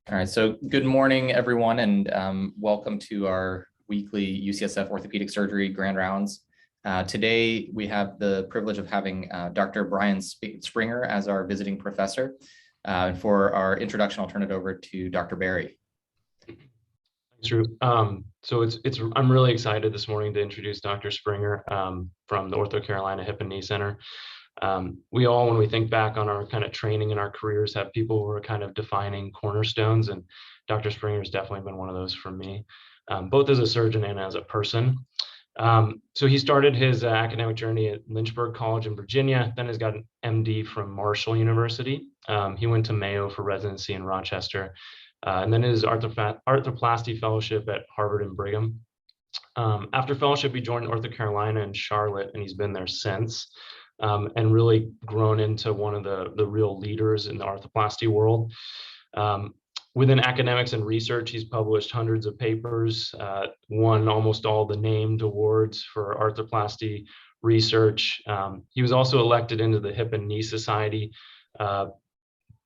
All right, so good morning, everyone, and welcome to our weekly UCSF Orthopedic Surgery Grand Rounds. Today, we have the privilege of having Dr. Bryan Springer as our visiting professor. For our introduction, I'll turn it over to Dr. Barry. Thanks, Drew. I'm really excited this morning to introduce Dr. Springer from the OrthoCarolina Hip and Knee Center. We all, when we think back on our kind of training in our careers, have people who are kind of defining cornerstones, and Dr. Springer has definitely been one of those for me, both as a surgeon and as a person. So he started his academic journey at Lynchburg College in Virginia, then has got an MD from Marshall University. He went to Mayo for residency in Rochester, and then his Arthroplasty fellowship at Harvard and Brigham. After fellowship, he joined OrthoCarolina in Charlotte, and he's been there since. And really grown into one of the real leaders in the arthroplasty world. Within academics and research, he's published hundreds of papers, won almost all the named awards for arthroplasty research. He was also elected into the Hip and Knee Society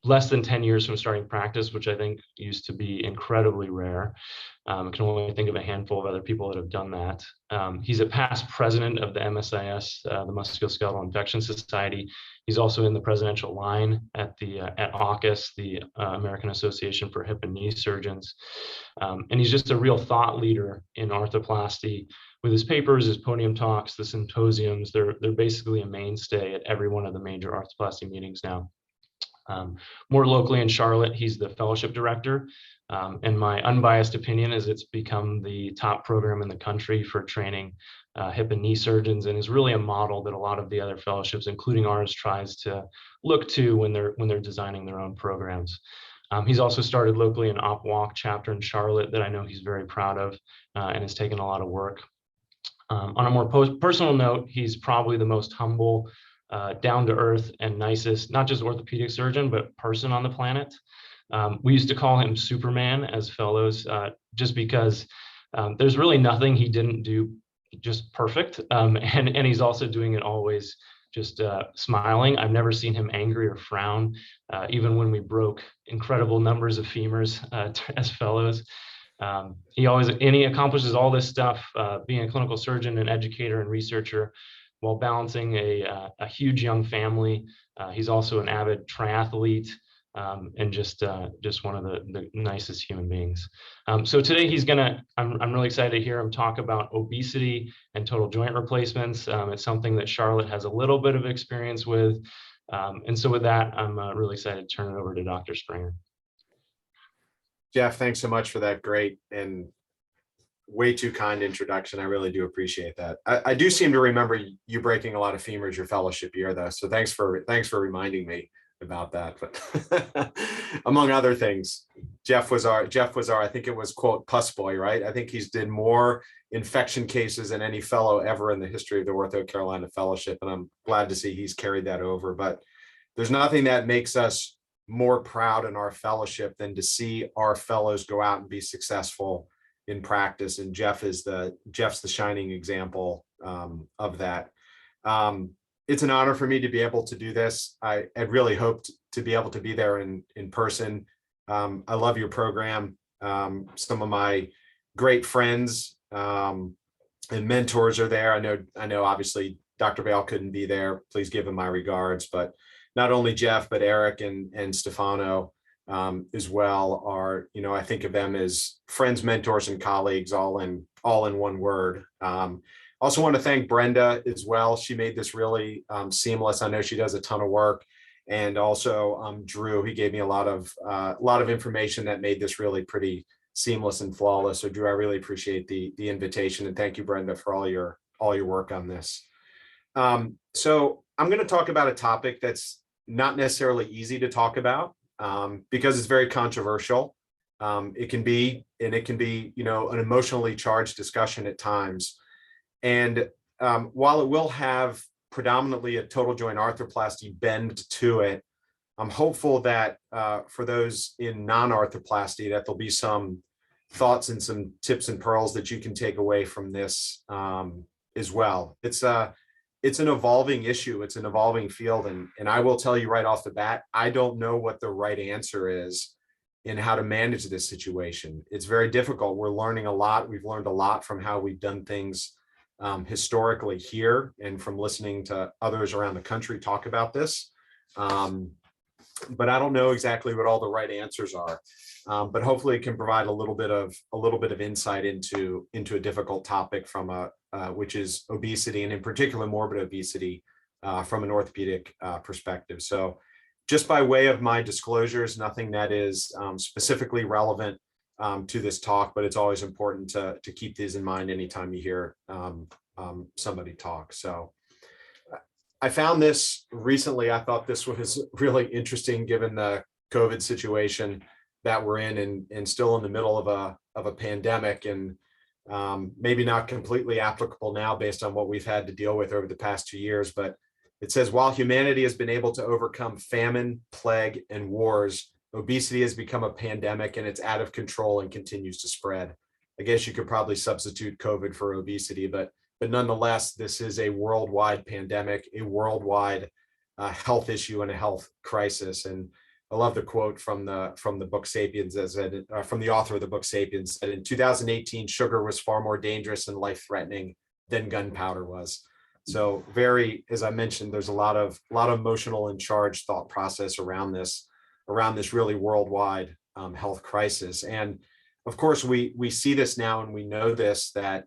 less than 10 years from starting practice, which I think used to be incredibly rare. I can only think of a handful of other people that have done that. He's a past president of the MSIS, the Musculoskeletal Infection Society. He's also in the presidential line at AAHKS, the American Association for Hip and Knee Surgeons. And he's just a real thought leader in arthroplasty. With his papers, his podium talks, the symposiums, they're basically a mainstay at every one of the major arthroplasty meetings now. More locally in Charlotte, he's the fellowship director. And my unbiased opinion is it's become the top program in the country for training hip and knee surgeons, and is really a model that a lot of the other fellowships, including ours, tries to look to when they're designing their own programs. He's also started locally an OpWalk chapter in Charlotte that I know he's very proud of, and has taken a lot of work. On a more personal note, he's probably the most humble, down to earth and nicest, not just orthopedic surgeon, but person on the planet. We used to call him Superman as fellows, just because there's really nothing he didn't do just perfect. And he's also doing it always just smiling. I've never seen him angry or frown, even when we broke incredible numbers of femurs as fellows. He accomplishes all this stuff, being a clinical surgeon, an educator, and researcher, while balancing a huge young family. He's also an avid triathlete, and just one of the nicest human beings. So today I'm really excited to hear him talk about obesity and total joint replacements. It's something that Charlotte has a little bit of experience with. And so with that, I'm really excited to turn it over to Dr. Springer. Jeff, thanks so much for that great and way too kind introduction. I really do appreciate that. I do seem to remember you breaking a lot of femurs your fellowship year, though. So thanks for reminding me about that. But among other things, Jeff was our, I think it was, quote, pus boy, right? I think he's did more infection cases than any fellow ever in the history of the OrthoCarolina Fellowship. And I'm glad to see he's carried that over. But there's nothing that makes us more proud in our fellowship than to see our fellows go out and be successful in practice, and Jeff's the shining example of that. It's an honor for me to be able to do this. I had really hoped to be able to be there in person. I love your program. Some of my great friends and mentors are there. I know obviously Dr. Vale couldn't be there. Please give him my regards. But not only Jeff, but Eric and Stefano as well are, I think of them as friends, mentors, and colleagues, all in one word. Also want to thank Brenda as well. She made this really seamless. I know she does a ton of work, and also Drew. He gave me a lot of information that made this really pretty seamless and flawless. So Drew, I really appreciate the invitation, and thank you, Brenda, for all your work on this. So I'm going to talk about a topic that's not necessarily easy to talk about. Because it's very controversial. It can be, an emotionally charged discussion at times. And while it will have predominantly a total joint arthroplasty bend to it, I'm hopeful that for those in non-arthroplasty, that there'll be some thoughts and some tips and pearls that you can take away from this as well. It's an evolving issue. It's an evolving field. And I will tell you right off the bat, I don't know what the right answer is in how to manage this situation. It's very difficult. We're learning a lot. We've learned a lot from how we've done things historically here and from listening to others around the country talk about this. But I don't know exactly what all the right answers are. But hopefully it can provide a little bit of insight into a difficult topic from which is obesity, and in particular morbid obesity from an orthopedic perspective. So just by way of my disclosures, nothing that is specifically relevant to this talk, but it's always important to keep these in mind anytime you hear somebody talk. So I found this recently. I thought this was really interesting given the COVID situation that we're in and still in the middle of a pandemic, and maybe not completely applicable now based on what we've had to deal with over the past 2 years. But it says, while humanity has been able to overcome famine, plague, and wars, obesity has become a pandemic and it's out of control and continues to spread. I guess you could probably substitute COVID for obesity, but nonetheless, this is a worldwide pandemic, a worldwide health issue and a health crisis. And I love the quote from the book Sapiens, from the author of the book Sapiens, that in 2018, sugar was far more dangerous and life-threatening than gunpowder was. So as I mentioned, there's a lot of emotional and charged thought process around this really worldwide health crisis. And of course, we see this now, and we know this, that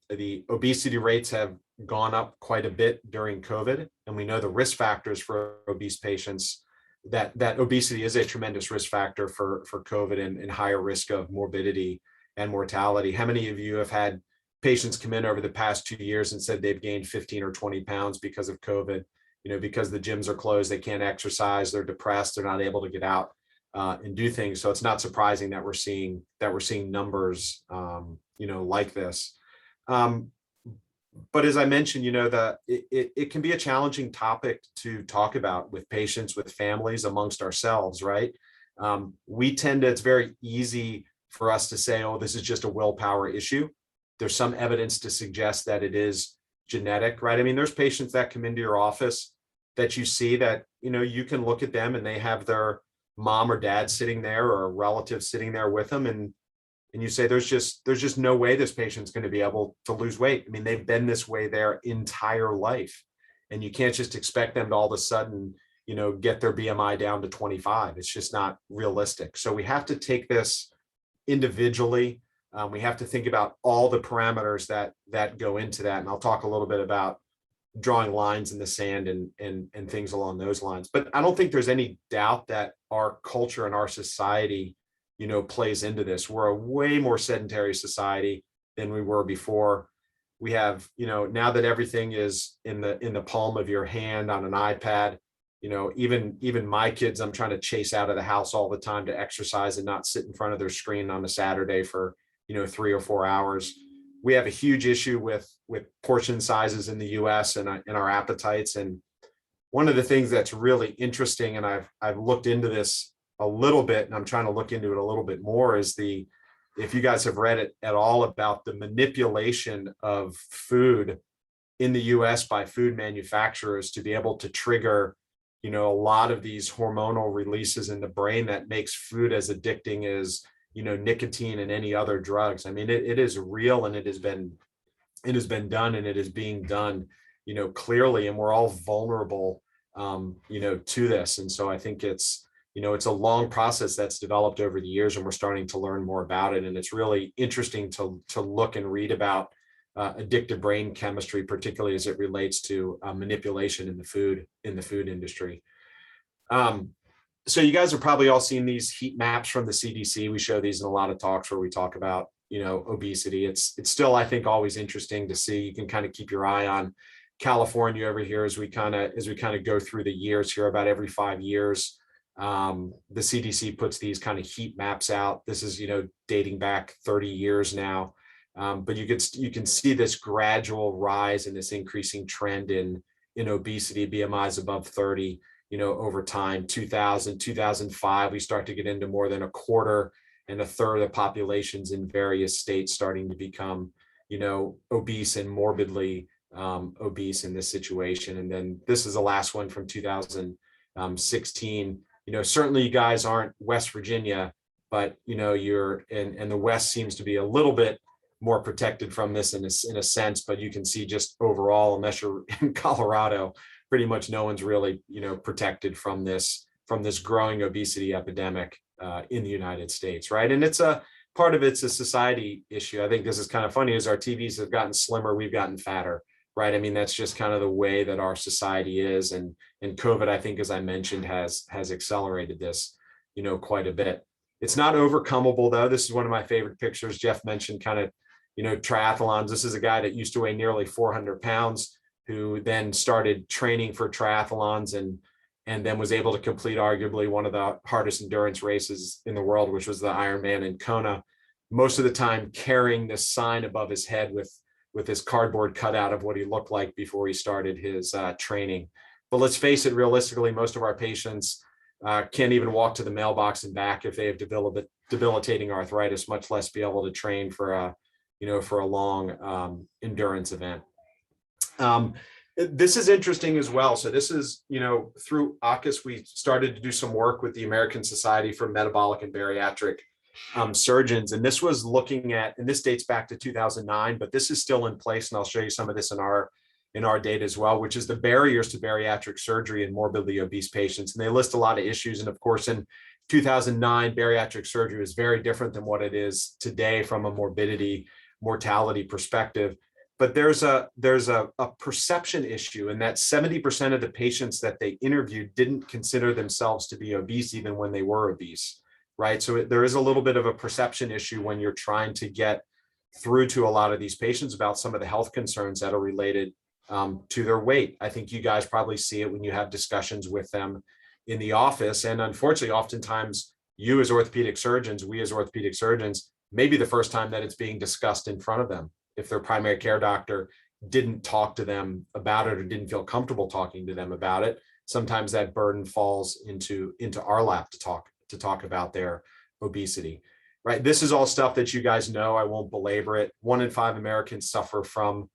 the obesity rates have gone up quite a bit during COVID, and we know the risk factors for obese patients, that obesity is a tremendous risk factor for COVID and higher risk of morbidity and mortality. How many of you have had patients come in over the past 2 years and said they've gained 15 or 20 pounds because of COVID? Because the gyms are closed, they can't exercise, they're depressed, they're not able to get out and do things. So it's not surprising that we're seeing numbers, like this. But as I mentioned, it can be a challenging topic to talk about with patients, with families, amongst ourselves, right? It's very easy for us to say, oh, this is just a willpower issue. There's some evidence to suggest that it is genetic, right? I mean, there's patients that come into your office that you see that, you can look at them and they have their mom or dad sitting there or a relative sitting there with them. And you say, there's just no way this patient's going to be able to lose weight. I mean, they've been this way their entire life. And you can't just expect them to all of a sudden, get their BMI down to 25. It's just not realistic. So we have to take this individually. We have to think about all the parameters that go into that. And I'll talk a little bit about drawing lines in the sand and things along those lines. But I don't think there's any doubt that our culture and our society, plays into this. We're a way more sedentary society than we were before. We have, now that everything is in the palm of your hand on an iPad, even my kids, I'm trying to chase out of the house all the time to exercise and not sit in front of their screen on a Saturday for 3 or 4 hours. We have a huge issue with portion sizes in the US and our appetites. And one of the things that's really interesting, and I've looked into this a little bit, and I'm trying to look into it a little bit more, is if you guys have read it at all about the manipulation of food in the US by food manufacturers to be able to trigger, a lot of these hormonal releases in the brain that makes food as addicting as nicotine and any other drugs. I mean, it is real, and it has been done, and it is being done, clearly, and we're all vulnerable, to this. And so I think it's a long process that's developed over the years, and we're starting to learn more about it. And it's really interesting to look and read about addictive brain chemistry, particularly as it relates to manipulation in the food industry. So you guys have probably all seen these heat maps from the CDC. We show these in a lot of talks where we talk about, obesity. It's still, I think, always interesting to see. You can kind of keep your eye on California over here as we kind of go through the years here. About every 5 years, the CDC puts these kind of heat maps out. This is, dating back 30 years now. But you can see this gradual rise and this increasing trend in obesity, BMIs above 30. Over time, 2000, 2005, we start to get into more than a quarter and a third of populations in various states starting to become, obese and morbidly obese in this situation. And then this is the last one from 2016. certainly you guys aren't West Virginia, but you're and the West seems to be a little bit more protected from this in a sense, but you can see just overall, unless you're in Colorado, pretty much no one's really protected from this growing obesity epidemic in the United States, right? And it's a part of it's a society issue. I think this is kind of funny, as our TVs have gotten slimmer, we've gotten fatter, right? I mean, that's just kind of the way that our society is, and COVID, I think, as I mentioned, has accelerated this, quite a bit. It's not overcomable though. This is one of my favorite pictures. Jeff mentioned kind of, triathlons. This is a guy that used to weigh nearly 400 pounds, who then started training for triathlons and then was able to complete arguably one of the hardest endurance races in the world, which was the Ironman in Kona, most of the time carrying this sign above his head with this cardboard cutout of what he looked like before he started his training. But let's face it, realistically, most of our patients can't even walk to the mailbox and back if they have debilitating arthritis, much less be able to train for a long endurance event. This is interesting as well. So this is, through ACUS, we started to do some work with the American Society for Metabolic and Bariatric Surgeons. And this was looking at, and this dates back to 2009, but this is still in place. And I'll show you some of this in our data as well, which is the barriers to bariatric surgery in morbidly obese patients. And they list a lot of issues. And of course, in 2009, bariatric surgery was very different than what it is today from a mortality perspective. But there's a perception issue, in that 70% of the patients that they interviewed didn't consider themselves to be obese even when they were obese, right? So there is a little bit of a perception issue when you're trying to get through to a lot of these patients about some of the health concerns that are related to their weight. I think you guys probably see it when you have discussions with them in the office. And unfortunately, oftentimes you as orthopedic surgeons, we as orthopedic surgeons, maybe the first time that it's being discussed in front of them, if their primary care doctor didn't talk to them about it or didn't feel comfortable talking to them about it. Sometimes that burden falls into our lap to talk about their obesity, right? This is all stuff that you guys know. I won't belabor it. 1 in 5 Americans suffer from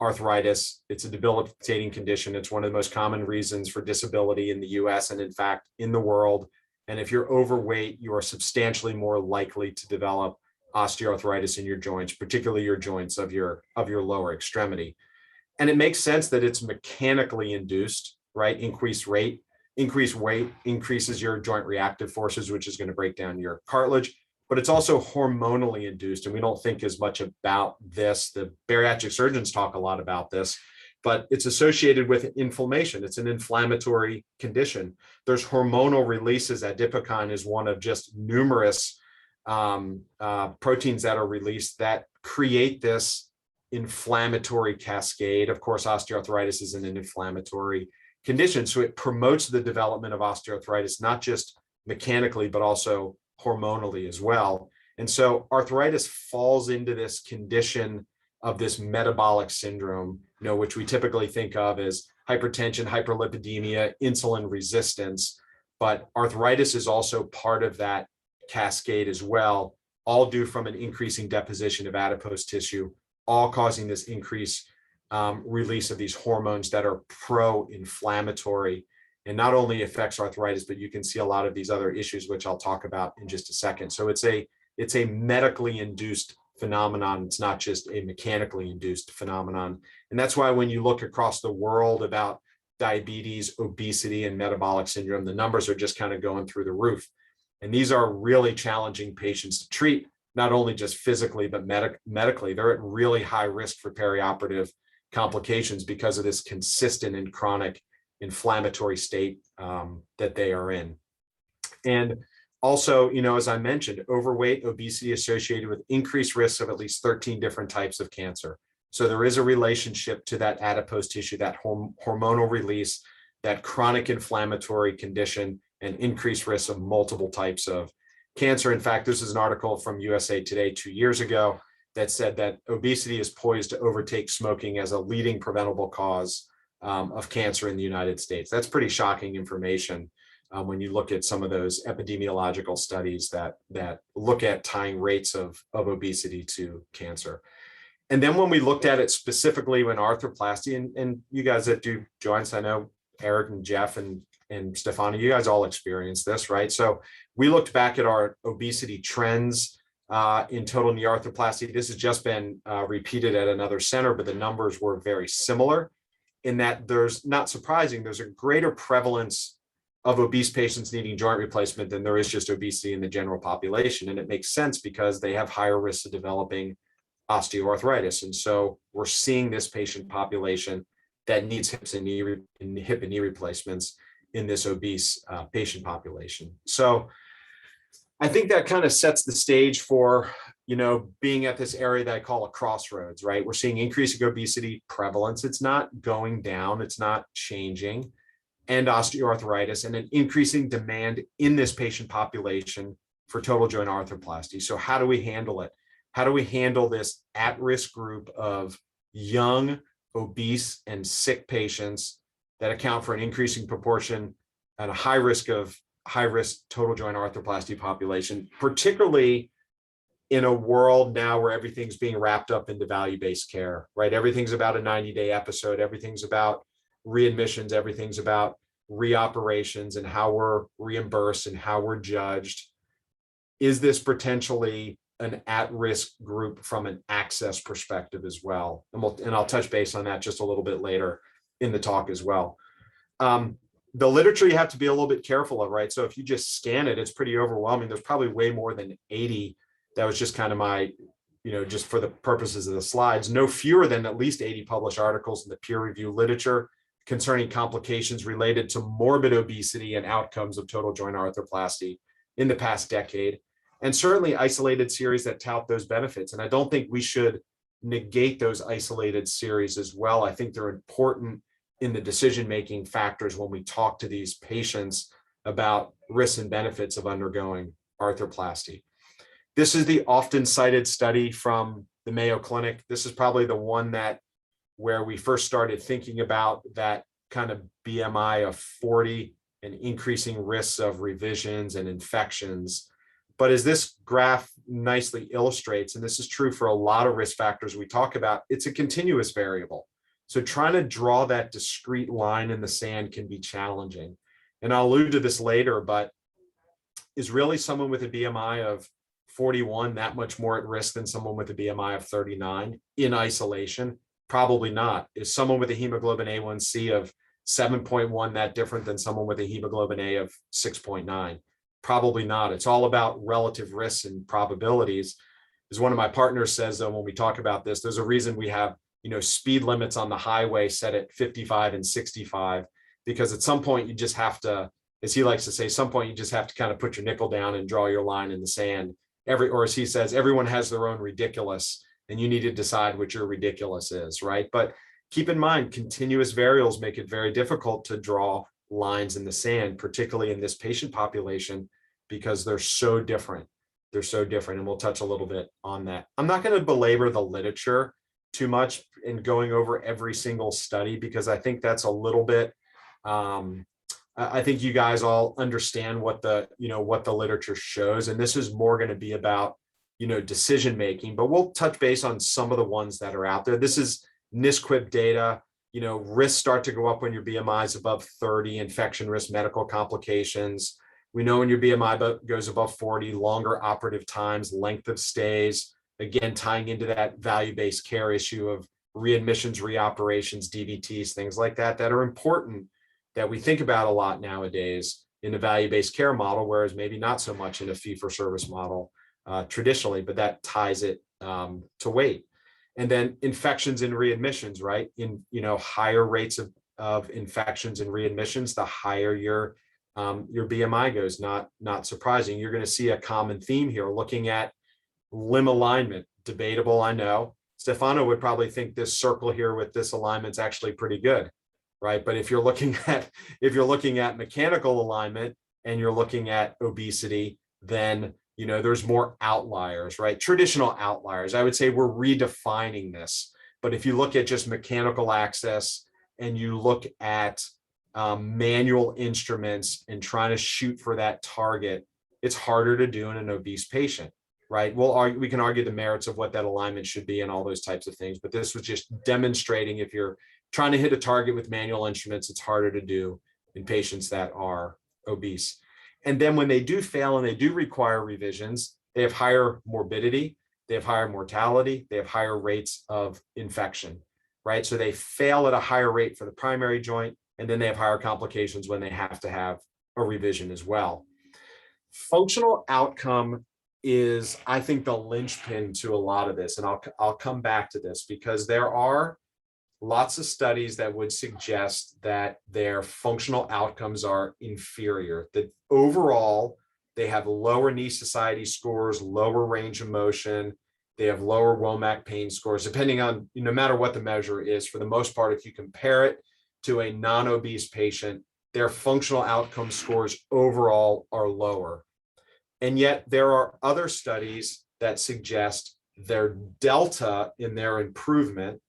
arthritis. It's a debilitating condition. It's one of the most common reasons for disability in the US and in fact in the world. And if you're overweight, you are substantially more likely to develop osteoarthritis in your joints, particularly your joints of your lower extremity. And it makes sense that it's mechanically induced, right? Increased weight increases your joint reactive forces, which is going to break down your cartilage, but it's also hormonally induced. And we don't think as much about this. The bariatric surgeons talk a lot about this, but it's associated with inflammation. It's an inflammatory condition. There's hormonal releases. Adipokine is one of just numerous proteins that are released that create this inflammatory cascade. Of course, osteoarthritis is an inflammatory condition, so it promotes the development of osteoarthritis, not just mechanically, but also hormonally as well. And so arthritis falls into this condition of this metabolic syndrome, which we typically think of as hypertension, hyperlipidemia, insulin resistance. But arthritis is also part of that cascade as well, all due from an increasing deposition of adipose tissue, all causing this increased release of these hormones that are pro-inflammatory, and not only affects arthritis, but you can see a lot of these other issues, which I'll talk about in just a second. So it's a medically induced phenomenon. It's not just a mechanically induced phenomenon. And that's why when you look across the world about diabetes, obesity, and metabolic syndrome, the numbers are just kind of going through the roof. And these are really challenging patients to treat, not only just physically, but medically. They're at really high risk for perioperative complications because of this consistent and chronic inflammatory state that they are in. And also, as I mentioned, overweight, obesity associated with increased risks of at least 13 different types of cancer. So there is a relationship to that adipose tissue, that hormonal release, that chronic inflammatory condition, and increased risk of multiple types of cancer. In fact, this is an article from USA Today 2 years ago that said that obesity is poised to overtake smoking as a leading preventable cause of cancer in the United States. That's pretty shocking information when you look at some of those epidemiological studies that look at tying rates of obesity to cancer. And then when we looked at it specifically when arthroplasty, and you guys that do joints, I know Eric and Jeff and and Stefano, you guys all experienced this, right? So we looked back at our obesity trends in total knee arthroplasty. This has just been repeated at another center, but the numbers were very similar in that there's, not surprising, there's a greater prevalence of obese patients needing joint replacement than there is just obesity in the general population. And it makes sense because they have higher risks of developing osteoarthritis. And so we're seeing this patient population that needs hip and knee replacements in this obese patient population. So I think that kind of sets the stage for, being at this area that I call a crossroads, right? We're seeing increasing obesity prevalence. It's not going down, it's not changing, and osteoarthritis, and an increasing demand in this patient population for total joint arthroplasty. So how do we handle it? How do we handle this at-risk group of young, obese, and sick patients that account for an increasing proportion and a high-risk total joint arthroplasty population, particularly in a world now where everything's being wrapped up into value-based care, right? Everything's about a 90-day episode. Everything's about readmissions. Everything's about reoperations and how we're reimbursed and how we're judged. Is this potentially an at-risk group from an access perspective as well? And I'll touch base on that just a little bit later in the talk as well. The literature you have to be a little bit careful of, right? So if you just scan it, it's pretty overwhelming. There's probably way more than 80. That was just kind of my, just for the purposes of the slides, no fewer than at least 80 published articles in the peer review literature concerning complications related to morbid obesity and outcomes of total joint arthroplasty in the past decade, and certainly isolated series that tout those benefits. And I don't think we should negate those isolated series as well. I think they're important in the decision-making factors when we talk to these patients about risks and benefits of undergoing arthroplasty. This is the often cited study from the Mayo Clinic. This is probably the one where we first started thinking about that kind of BMI of 40 and increasing risks of revisions and infections. But as this graph nicely illustrates, and this is true for a lot of risk factors we talk about, it's a continuous variable. So trying to draw that discrete line in the sand can be challenging. And I'll allude to this later, but is really someone with a BMI of 41 that much more at risk than someone with a BMI of 39 in isolation? Probably not. Is someone with a hemoglobin A1C of 7.1 that different than someone with a hemoglobin A of 6.9? Probably not. It's all about relative risks and probabilities. As one of my partners says, though, when we talk about this, there's a reason we have speed limits on the highway set at 55 and 65, because at some point you just have to, as he likes to say, some point you just have to kind of put your nickel down and draw your line in the sand. Or as he says, everyone has their own ridiculous, and you need to decide what your ridiculous is, right? But keep in mind, continuous variables make it very difficult to draw lines in the sand, particularly in this patient population, because they're so different. They're so different, and we'll touch a little bit on that. I'm not going to belabor the literature too much in going over every single study, because I think that's a little bit, I think you guys all understand what the literature shows, and this is more going to be about, decision making, but we'll touch base on some of the ones that are out there. This is NISQIP data. Risks start to go up when your BMI is above 30, infection risk, medical complications. We know when your BMI goes above 40, longer operative times, length of stays, again, tying into that value-based care issue of readmissions, reoperations, DVTs, things like that are important, that we think about a lot nowadays in a value-based care model, whereas maybe not so much in a fee-for-service model traditionally, but that ties it to weight. And then infections and readmissions, right? In higher rates of infections and readmissions, the higher your BMI goes. Not surprising. You're going to see a common theme here, looking at limb alignment. Debatable, I know. Stefano would probably think this circle here with this alignment's actually pretty good, right? But if you're looking at mechanical alignment and you're looking at obesity, then there's more outliers, right? Traditional outliers. I would say we're redefining this. But if you look at just mechanical access and you look at manual instruments and trying to shoot for that target, it's harder to do in an obese patient, right? We can argue the merits of what that alignment should be and all those types of things, but this was just demonstrating if you're trying to hit a target with manual instruments, it's harder to do in patients that are obese. And then when they do fail and they do require revisions, they have higher morbidity, they have higher mortality, they have higher rates of infection, right? So they fail at a higher rate for the primary joint, and then they have higher complications when they have to have a revision as well. Functional outcome is, I think, the linchpin to a lot of this. And I'll come back to this because there are lots of studies that would suggest that their functional outcomes are inferior, that overall they have lower knee society scores, lower range of motion, they have lower WOMAC pain scores, depending on, no matter what the measure is. For the most part, if you compare it to a non-obese patient, their functional outcome scores overall are lower. And yet there are other studies that suggest their delta in their improvement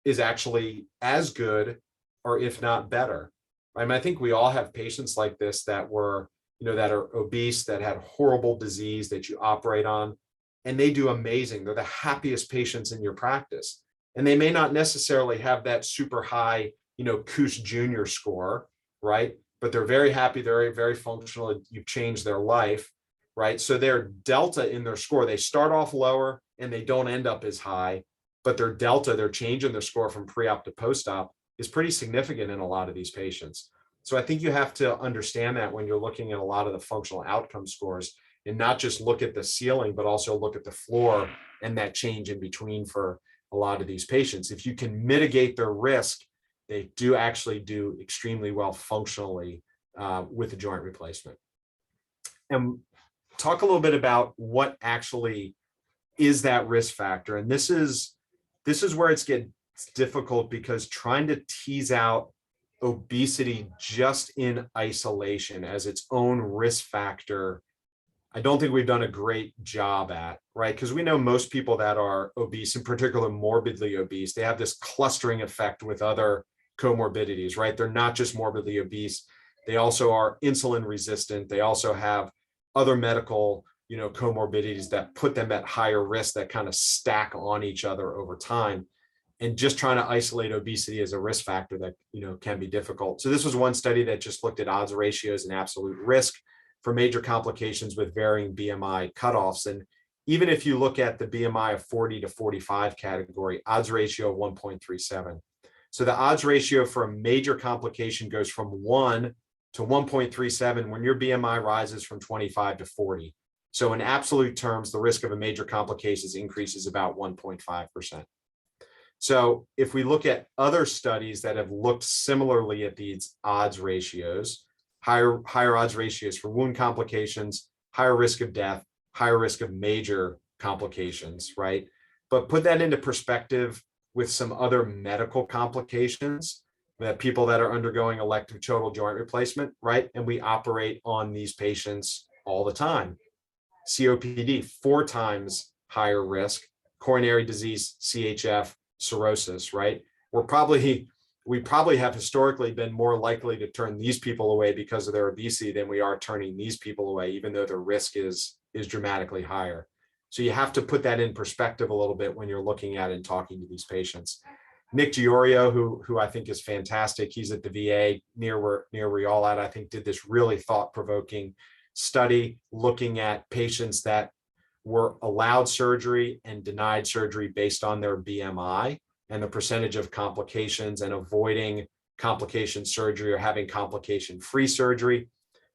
is actually as good, or if not better. I mean, I think we all have patients like this that were, that are obese, that had horrible disease that you operate on, and they do amazing. They're the happiest patients in your practice. And they may not necessarily have that super high, Coos Jr. score, right? But they're very happy, they're very functional, you've changed their life, right? So their delta in their score, they start off lower and they don't end up as high, but their delta, their change in their score from pre-op to post-op is pretty significant in a lot of these patients. So I think you have to understand that when you're looking at a lot of the functional outcome scores, and not just look at the ceiling, but also look at the floor and that change in between for a lot of these patients. If you can mitigate their risk, they do actually do extremely well functionally with a joint replacement. And talk a little bit about what actually is that risk factor. And this is where it gets difficult, because trying to tease out obesity just in isolation as its own risk factor, I don't think we've done a great job at, right? Because we know most people that are obese, in particular morbidly obese, they have this clustering effect with other comorbidities, right? They're not just morbidly obese. They also are insulin resistant. They also have other medical, comorbidities that put them at higher risk, that kind of stack on each other over time. And just trying to isolate obesity as a risk factor that, can be difficult. So this was one study that just looked at odds ratios and absolute risk for major complications with varying BMI cutoffs. And even if you look at the BMI of 40 to 45 category, odds ratio of 1.37. So the odds ratio for a major complication goes from 1 to 1.37 when your BMI rises from 25 to 40. So in absolute terms, the risk of a major complications increases about 1.5%. So if we look at other studies that have looked similarly at these odds ratios, higher odds ratios for wound complications, higher risk of death, higher risk of major complications, right? But put that into perspective with some other medical complications, that people that are undergoing elective total joint replacement, right? And we operate on these patients all the time. COPD, 4 times higher risk, coronary disease, CHF, cirrhosis, right? We probably have historically been more likely to turn these people away because of their obesity than we are turning these people away, even though their risk is dramatically higher. So you have to put that in perspective a little bit when you're looking at and talking to these patients. Nick Giorio, who I think is fantastic, he's at the VA near where y'all at, I think did this really thought-provoking study looking at patients that were allowed surgery and denied surgery based on their BMI and the percentage of complications and avoiding complication surgery or having complication-free surgery.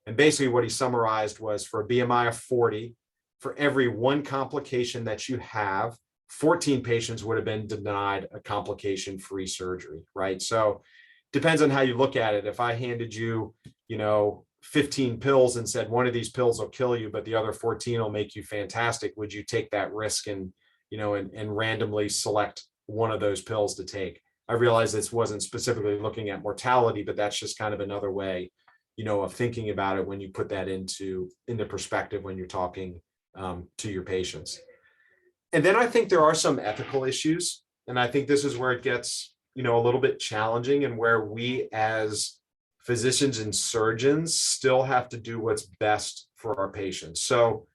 And basically what he summarized was, for a BMI of 40, for every 1 complication that you have, 14 patients would have been denied a complication-free surgery, right? So depends on how you look at it. If I handed you, 15 pills and said, one of these pills will kill you, but the other 14 will make you fantastic, would you take that risk and randomly select one of those pills to take? I realize this wasn't specifically looking at mortality, but that's just kind of another way, of thinking about it when you put that into perspective when you're talking to your patients. And then I think there are some ethical issues, and I think this is where it gets, a little bit challenging, and where we as physicians and surgeons still have to do what's best for our patients. So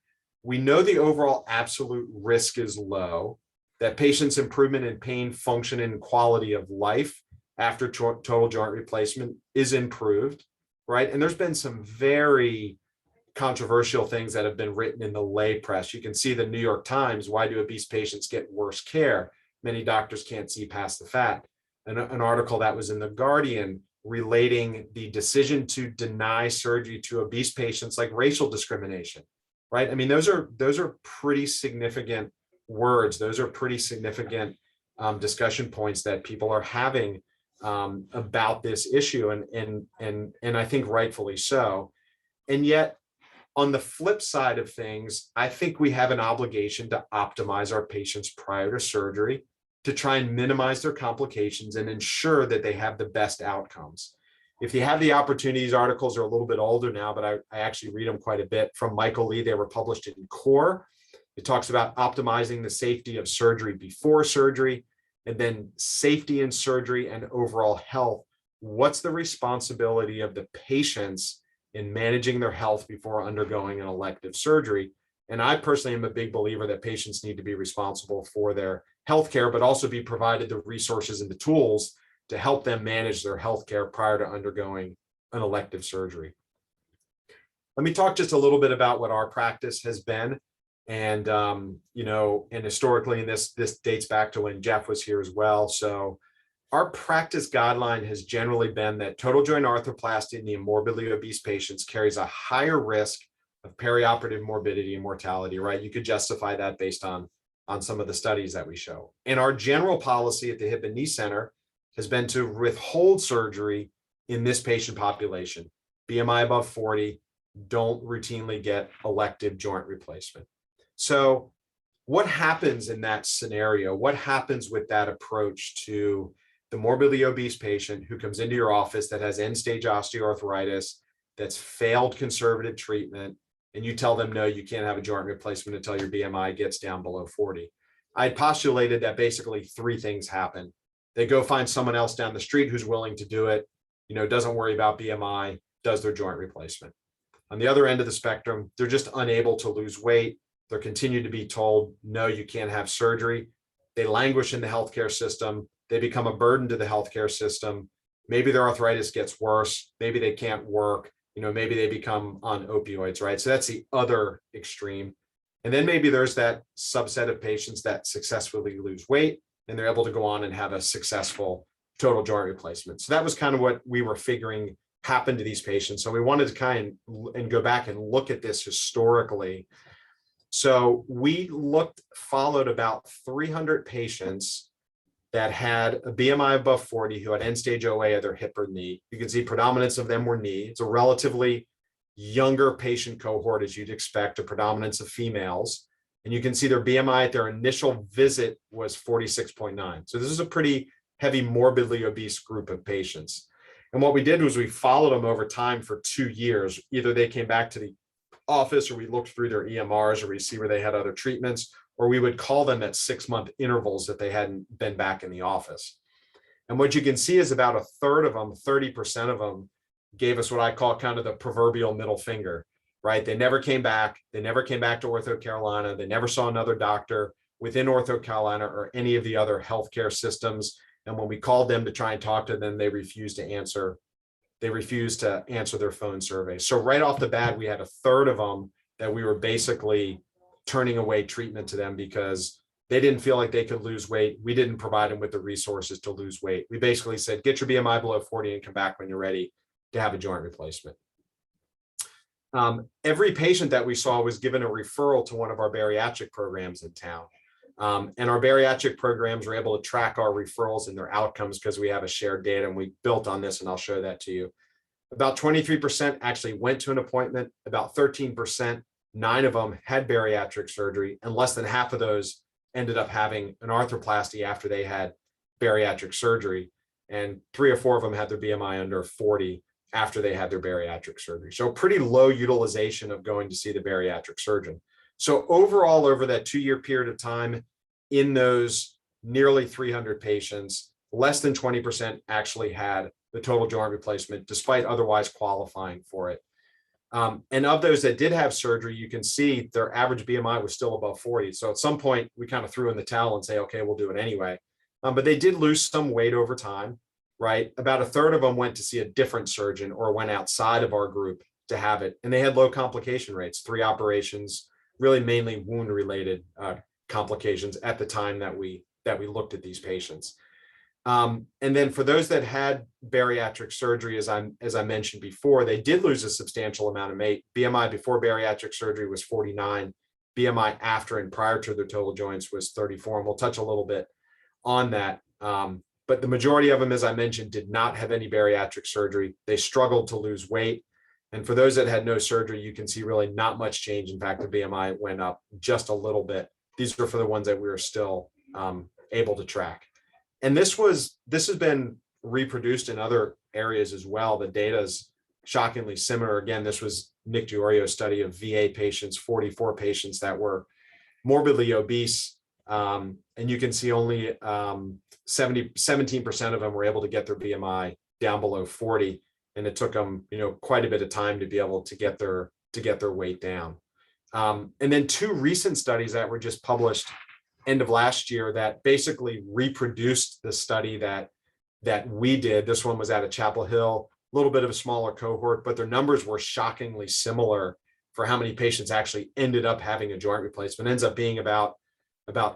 we know the overall absolute risk is low, that patients' improvement in pain, function, and quality of life after total joint replacement is improved. right? And there's been some very controversial things that have been written in the lay press. You can see the New York Times, why do obese patients get worse care? Many doctors can't see past the fat. An article that was in the Guardian relating the decision to deny surgery to obese patients like racial discrimination, right? I mean, those are pretty significant words. Those are pretty significant discussion points that people are having about this issue, and I think rightfully so. And yet, on the flip side of things, I think we have an obligation to optimize our patients prior to surgery to try and minimize their complications and ensure that they have the best outcomes. If you have the opportunity, these articles are a little bit older now, but I actually read them quite a bit from Michael Lee. They were published in Core. It talks about optimizing the safety of surgery before surgery, and then safety in surgery and overall health. What's the responsibility of the patients in managing their health before undergoing an elective surgery? And I personally am a big believer that patients need to be responsible for their healthcare, but also be provided the resources and the tools to help them manage their healthcare prior to undergoing an elective surgery. Let me talk just a little bit about what our practice has been. And, you know, and historically, and this dates back to when Jeff was here as well. So our practice guideline has generally been that total joint arthroplasty in the morbidly obese patients carries a higher risk of perioperative morbidity and mortality, right? You could justify that based on some of the studies that we show. And our general policy at the Hip and Knee Center has been to withhold surgery in this patient population. BMI above 40, don't routinely get elective joint replacement. So what happens in that scenario? What happens with that approach to the morbidly obese patient who comes into your office that has end-stage osteoarthritis, that's failed conservative treatment, and you tell them, no, you can't have a joint replacement until your BMI gets down below 40? I postulated that basically three things happen. They go find someone else down the street who's willing to do it, you know, doesn't worry about BMI, does their joint replacement. On the other end of the spectrum, they're just unable to lose weight. They're continued to be told, no, you can't have surgery. They languish in the healthcare system. They become a burden to the healthcare system. Maybe their arthritis gets worse. Maybe they can't work. You know, maybe they become on opioids, right? So that's the other extreme. And then maybe there's that subset of patients that successfully lose weight and they're able to go on and have a successful total joint replacement. So that was kind of what we were figuring happened to these patients. So we wanted to kind of and go back and look at this historically. So we followed about 300 patients that had a BMI above 40 who had end-stage OA of their hip or knee. You can see predominance of them were knee. It's a relatively younger patient cohort, as you'd expect, a predominance of females. And you can see their BMI at their initial visit was 46.9. So this is a pretty heavy morbidly obese group of patients. And what we did was we followed them over time for 2 years. Either they came back to the office or we looked through their EMRs or we see where they had other treatments, or we would call them at 6-month intervals if they hadn't been back in the office. And what you can see is about a third of them, 30% of them, gave us what I call kind of the proverbial middle finger, right? They never came back. They never came back to OrthoCarolina. They never saw another doctor within OrthoCarolina or any of the other healthcare systems. And when we called them to try and talk to them, they refused to answer. They refused to answer their phone survey. So right off the bat, we had a third of them that we were basically turning away treatment to them because they didn't feel like they could lose weight. We didn't provide them with the resources to lose weight. We basically said, get your BMI below 40 and come back when you're ready to have a joint replacement. Every patient that we saw was given a referral to one of our bariatric programs in town. And our bariatric programs were able to track our referrals and their outcomes because we have a shared data, and we built on this, and I'll show that to you. About 23% actually went to an appointment. About 13%, 9 of them had bariatric surgery, and less than half of those ended up having an arthroplasty after they had bariatric surgery. And 3 or 4 of them had their BMI under 40 after they had their bariatric surgery. So pretty low utilization of going to see the bariatric surgeon. So overall, over that 2-year period of time, in those nearly 300 patients, less than 20% actually had the total joint replacement, despite otherwise qualifying for it. And of those that did have surgery, you can see their average BMI was still above 40. So at some point, we kind of threw in the towel and say, okay, we'll do it anyway. But they did lose some weight over time. right? About a third of them went to see a different surgeon or went outside of our group to have it. And they had low complication rates, 3 operations, really mainly wound related complications at the time that we looked at these patients. And then for those that had bariatric surgery, as I mentioned before, they did lose a substantial amount of weight. BMI before bariatric surgery was 49. BMI after and prior to their total joints was 34. And we'll touch a little bit on that. But the majority of them, as I mentioned, did not have any bariatric surgery. They struggled to lose weight. And for those that had no surgery, you can see really not much change. In fact, the BMI went up just a little bit. These are for the ones that we were still able to track. And this has been reproduced in other areas as well. The data is shockingly similar. Again, this was Nick Giorio's study of VA patients, 44 patients that were morbidly obese. And you can see only 17% of them were able to get their BMI down below 40. And it took them, quite a bit of time to be able to get their weight down. And then 2 recent studies that were just published end of last year that basically reproduced the study that we did. This one was out of Chapel Hill, a little bit of a smaller cohort, but their numbers were shockingly similar for how many patients actually ended up having a joint replacement. It ends up being about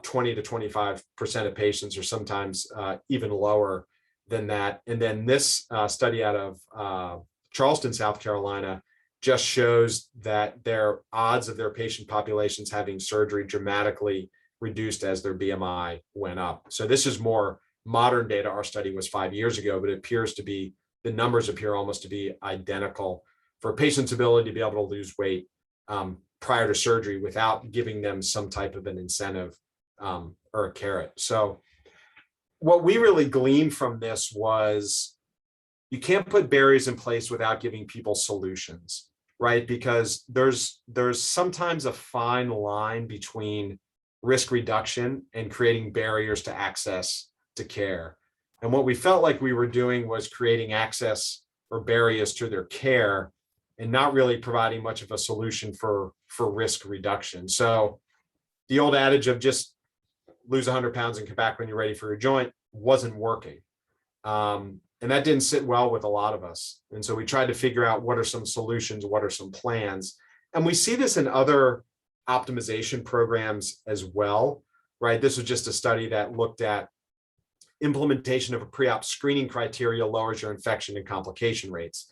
20 to 25% of patients, or sometimes even lower than that. And then this study out of Charleston, South Carolina, just shows that their odds of their patient populations having surgery dramatically reduced as their BMI went up. So this is more modern data. Our study was 5 years ago, but it appears to be, the numbers appear almost to be identical for patients' ability to be able to lose weight prior to surgery without giving them some type of an incentive or a carrot. So what we really gleaned from this was you can't put barriers in place without giving people solutions, right? Because there's sometimes a fine line between risk reduction and creating barriers to access to care. And what we felt like we were doing was creating access or barriers to their care and not really providing much of a solution for risk reduction. So the old adage of just lose 100 pounds and come back when you're ready for your joint wasn't working. And that didn't sit well with a lot of us. And so we tried to figure out what are some solutions, what are some plans. And we see this in other optimization programs as well, right? This was just a study that looked at implementation of a pre-op screening criteria lowers your infection and complication rates.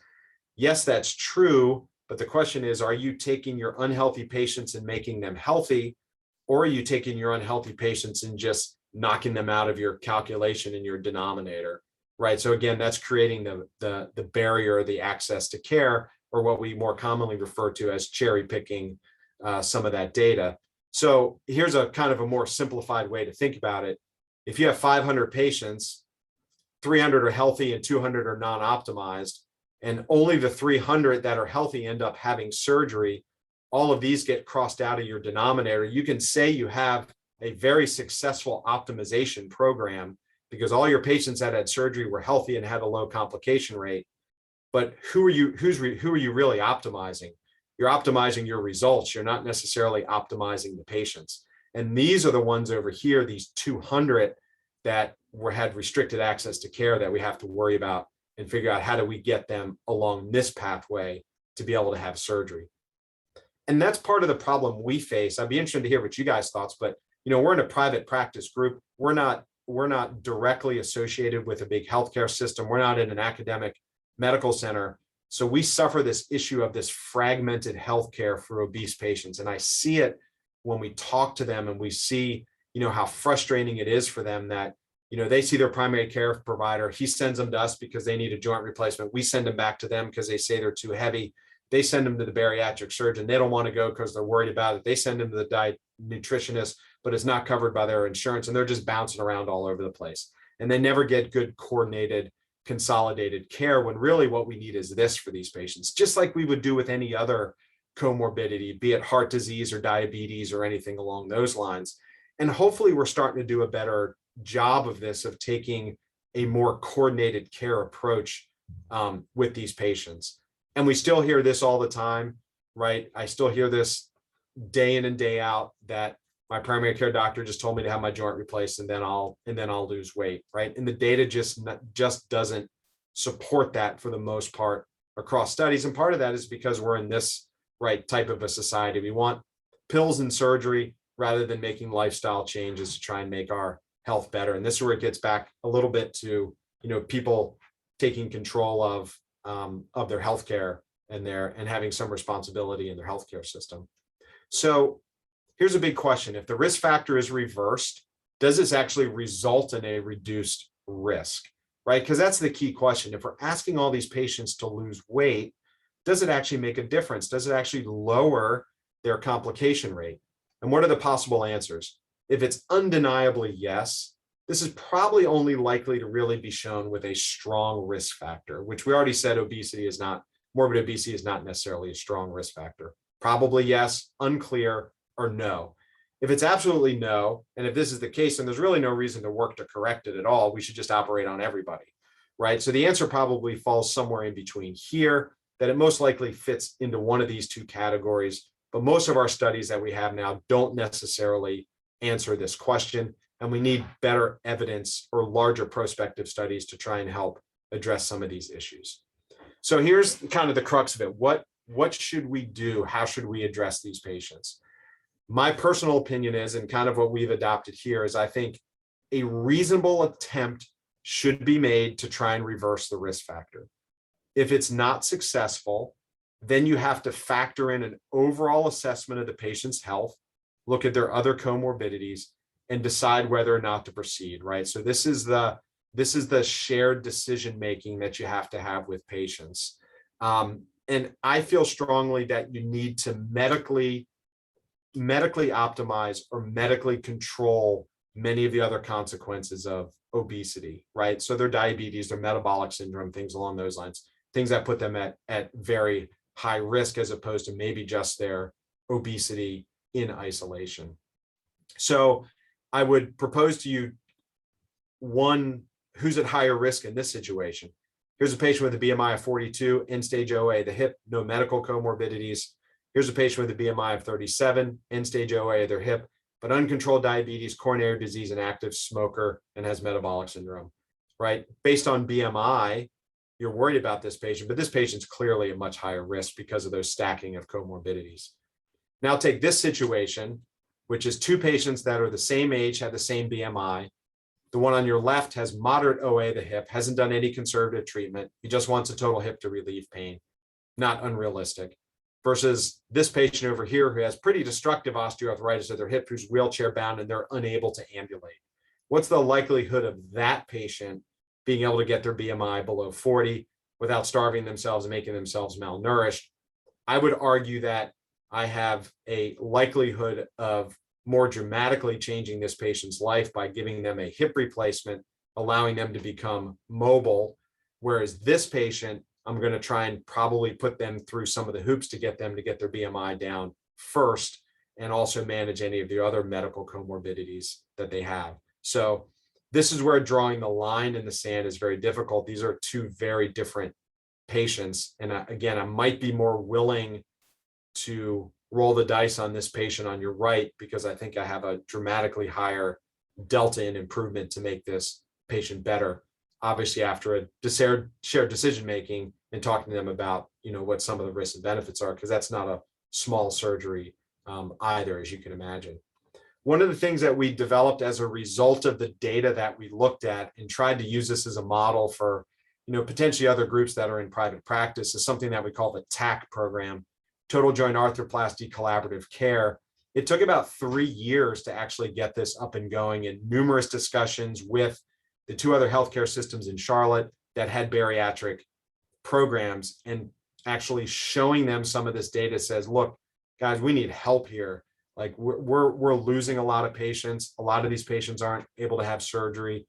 Yes, that's true, but the question is, are you taking your unhealthy patients and making them healthy, or are you taking your unhealthy patients and just knocking them out of your calculation in your denominator, right? So again, that's creating the barrier, the access to care, or what we more commonly refer to as cherry picking some of that data. So here's a kind of a more simplified way to think about it. If you have 500 patients, 300 are healthy and 200 are non-optimized, and only the 300 that are healthy end up having surgery, all of these get crossed out of your denominator. You can say you have a very successful optimization program because all your patients that had surgery were healthy and had a low complication rate. But who are you really optimizing? You're optimizing your results. You're not necessarily optimizing the patients. And these are the ones over here, these 200 that had restricted access to care that we have to worry about and figure out how do we get them along this pathway to be able to have surgery. And that's part of the problem we face. I'd be interested to hear what you guys' thoughts, but we're in a private practice group. We're not directly associated with a big healthcare system. We're not in an academic medical center. So we suffer this issue of this fragmented healthcare for obese patients. And I see it when we talk to them and we see, how frustrating it is for them that, they see their primary care provider. He sends them to us because they need a joint replacement. We send them back to them because they say they're too heavy. They send them to the bariatric surgeon. They don't want to go because they're worried about it. They send them to the diet nutritionist, but it's not covered by their insurance. And they're just bouncing around all over the place. And they never get good coordinated, consolidated care when really what we need is this for these patients, just like we would do with any other comorbidity, be it heart disease or diabetes or anything along those lines. And hopefully we're starting to do a better job of this, of taking a more coordinated care approach with these patients. And we still hear this all the time, right? I still hear this day in and day out that my primary care doctor just told me to have my joint replaced and then I'll lose weight, right? And the data just doesn't support that for the most part across studies. And part of that is because we're in this type of a society. We want pills and surgery rather than making lifestyle changes to try and make our health better. And this is where it gets back a little bit to, people taking control of their healthcare and having some responsibility in their healthcare system. So here's a big question. If the risk factor is reversed, does this actually result in a reduced risk, right? Because that's the key question. If we're asking all these patients to lose weight, does it actually make a difference? Does it actually lower their complication rate? And what are the possible answers? If it's undeniably yes, this is probably only likely to really be shown with a strong risk factor, which we already said morbid obesity is not necessarily a strong risk factor. Probably yes, unclear, or no. If it's absolutely no, and if this is the case, then there's really no reason to work to correct it at all. We should just operate on everybody, right? So the answer probably falls somewhere in between here, that it most likely fits into one of these two categories. But most of our studies that we have now don't necessarily answer this question, and we need better evidence or larger prospective studies to try and help address some of these issues. So here's kind of the crux of it. What should we do? How should we address these patients? My personal opinion is, and kind of what we've adopted here, is I think a reasonable attempt should be made to try and reverse the risk factor. If it's not successful, then you have to factor in an overall assessment of the patient's health, look at their other comorbidities, and decide whether or not to proceed, right? So this is the shared decision making that you have to have with patients. And I feel strongly that you need to medically optimize or medically control many of the other consequences of obesity, right? So their diabetes, their metabolic syndrome, things along those lines, things that put them at very high risk as opposed to maybe just their obesity in isolation. So I would propose to you one, who's at higher risk in this situation. Here's a patient with a BMI of 42, end-stage OA, the hip, no medical comorbidities. Here's a patient with a BMI of 37, end-stage OA, their hip, but uncontrolled diabetes, coronary disease, and active smoker, and has metabolic syndrome, right? Based on BMI, you're worried about this patient, but this patient's clearly a much higher risk because of those stacking of comorbidities. Now take this situation, which is two patients that are the same age, have the same BMI. The one on your left has moderate OA, the hip, hasn't done any conservative treatment. He just wants a total hip to relieve pain. Not unrealistic. Versus this patient over here who has pretty destructive osteoarthritis of their hip, who's wheelchair bound and they're unable to ambulate. What's the likelihood of that patient being able to get their BMI below 40 without starving themselves and making themselves malnourished? I would argue that I have a likelihood of more dramatically changing this patient's life by giving them a hip replacement, allowing them to become mobile. Whereas this patient, I'm going to try and probably put them through some of the hoops to get them to get their BMI down first, and also manage any of the other medical comorbidities that they have. So this is where drawing the line in the sand is very difficult. These are two very different patients. And again, I might be more willing to roll the dice on this patient on your right, because I think I have a dramatically higher delta in improvement to make this patient better. Obviously, after a shared decision-making and talking to them about, what some of the risks and benefits are, because that's not a small surgery either, as you can imagine. One of the things that we developed as a result of the data that we looked at and tried to use this as a model for, potentially other groups that are in private practice is something that we call the TAC program, Total Joint Arthroplasty Collaborative Care. It took about 3 years to actually get this up and going, and numerous discussions with the two other healthcare systems in Charlotte that had bariatric programs, and actually showing them some of this data says, look, guys, we need help here. Like we're losing a lot of patients. A lot of these patients aren't able to have surgery,